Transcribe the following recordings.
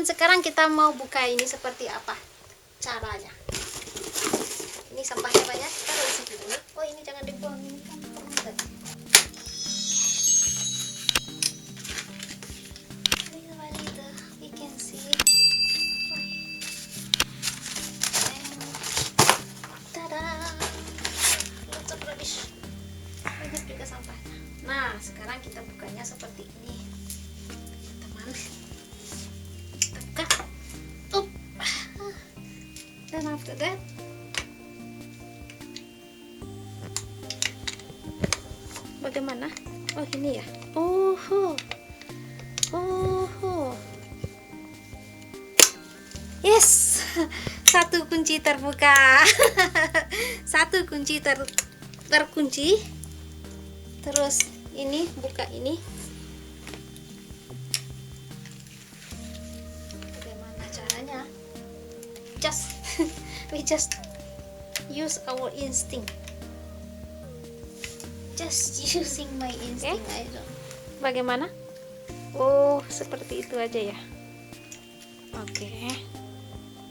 Dan sekarang kita mau buka ini seperti apa caranya. Ini sampahnya banyak, kita taruh di situ dulu. Oh, ini jangan dibuang, ini kan permen. We can see. Tada! Lots of rubbish. Banyak juga sampahnya. Nah, sekarang kita bukanya seperti ini, teman. Kita buka. Up. Dan after that, bagaimana? Oh, ini ya. Oh, yes, satu kunci terbuka. Satu kunci terkunci. Terus ini buka ini. Bagaimana caranya? We just use our instinct. Just using my instinct. I don't. Bagaimana? Oh, seperti itu aja ya. Oke.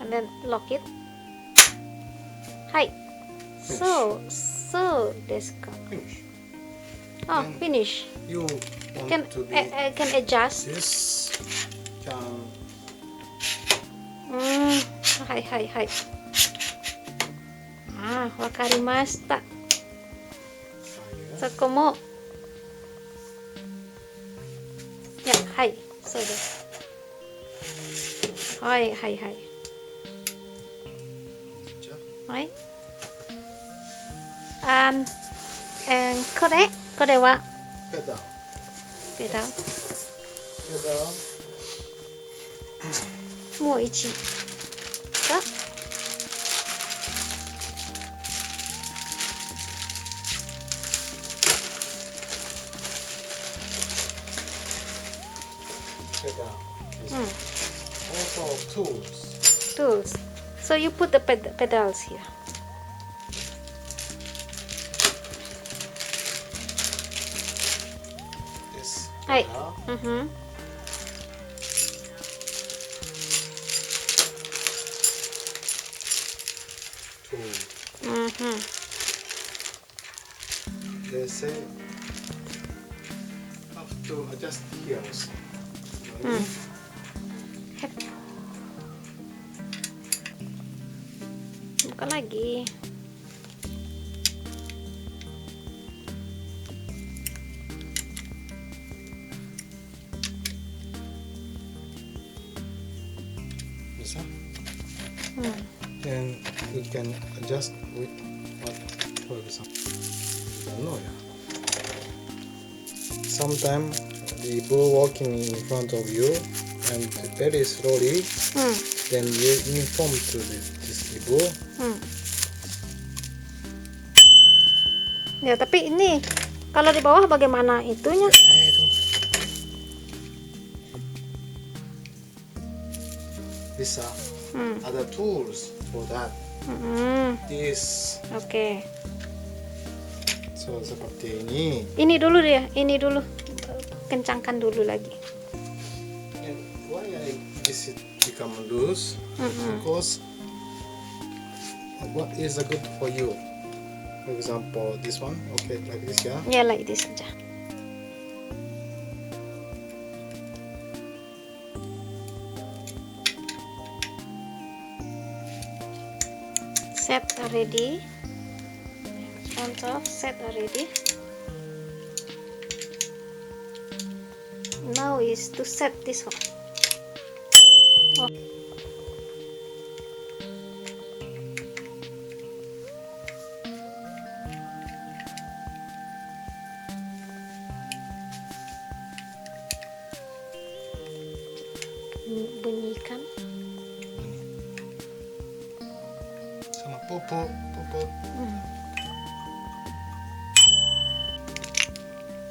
And then lock it. Hai. So desu ka. Finish. Oh, finish. You want Can to be I can adjust. this can Hai. Ah, wakarimashita. Sokomo. Ya, hai. So desu. Hai. Hai. And これは pedal. ペダル。 Pedal. もう一が Pedal. Also tools. tools. So you put the pedals here. This Hai. pedal. Tool. They say have to adjust here also. Buka lagi. Bisa? Then you can adjust with what, for example, I don't know, yeah. Sometimes the bull walking in front of you and very slowly, then you inform to this bull. Ya, tapi ini kalau di bawah bagaimana itunya? These are other tools for that. This. Oke. So seperti ini. Ini dulu deh, ini dulu. Kencangkan dulu lagi. And why this become loose? Because what is good for you? For example, this one, okay, like this, yeah. Ya, like this aja. Set already. Front off, set already. Now is to set this one. Oh. Bunyikan. Sama popo.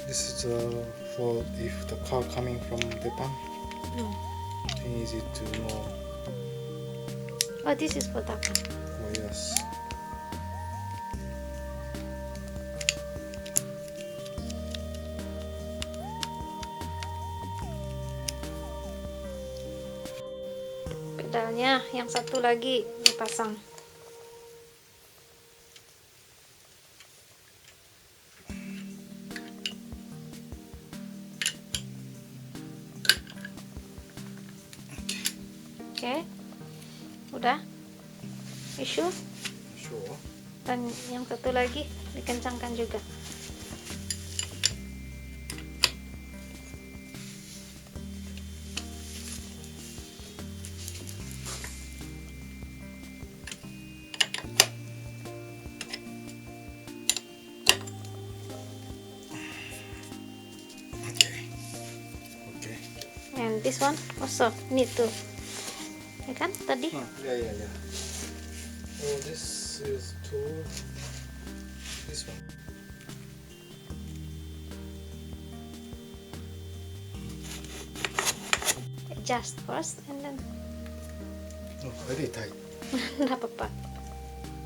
This is for if the car coming from Japan. Easy to know. Oh, this is for that one. Oh yes. pedalnya yang satu lagi dipasang. Oke, udah. Isu. Sure. Dan yang satu lagi dikencangkan juga. Okay. And this one also need to. Ya kan tadi? Yeah. Oh, this is two. This one. Adjust first and then. Oh, very tight. Nggak apa-apa.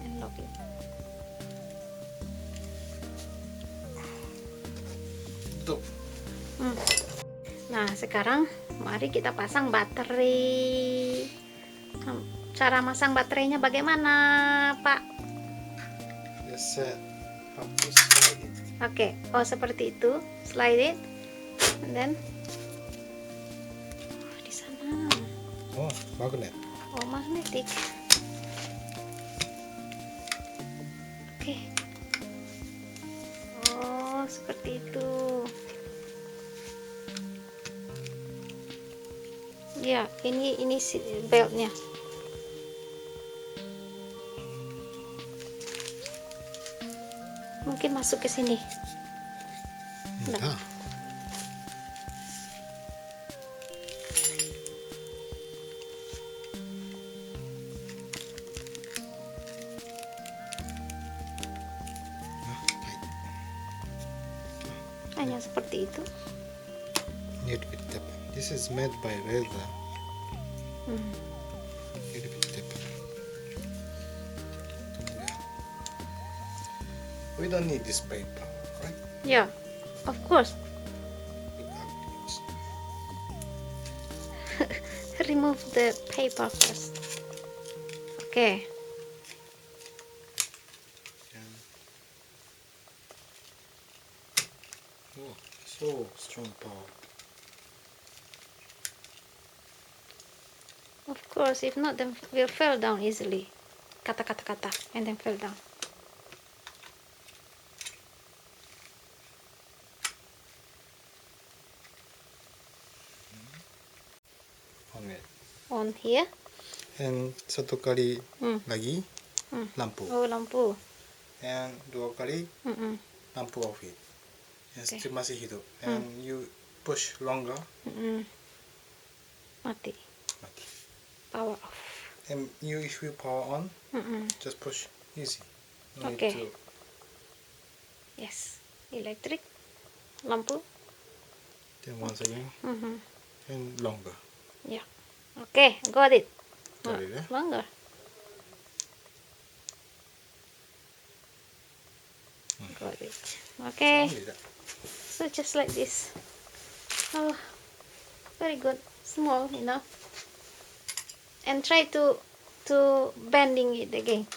And lock it. Tuh. Nah, sekarang mari kita pasang baterai. Cara masang baterainya bagaimana, Pak? Just how to slide it. Oke, oh seperti itu, slide it, and then di sana. Oh, magnet. Oh, magnetic. Oke. Oh, seperti itu. Ya, ini si beltnya. Mungkin masuk ke sini. Nah. Hanya seperti itu. Need bit tip. This is made by leather. Need bit tip. We don't need this paper, right? Yeah, of course. We have to use. Remove the paper first. Okay. Oh, so strong power. Of course, if not, then will fall down easily. Kata, and then fall down. On it. On here. And satu kali lagi lampu. Oh, lampu. And dua kali lampu off it. And Okay. still masih hidup. And you push longer. Mati. Mati. Power off. And you, if you power on, just push easy. No need Okay. to. Yes. Electric. Lampu. Then once again. And longer. Yeah. Okay, got it. Got it, eh? Longer. Got it. Okay. Only that. So just like this. Oh, very good. Small enough. And try to bending it again.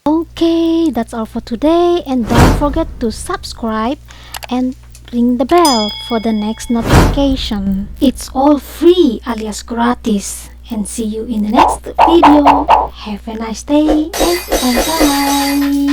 Okay, that's all for today, and don't forget to subscribe and ring the bell for the next notification. It's all free alias gratis, and see you in the next video. Have a nice day and bye bye.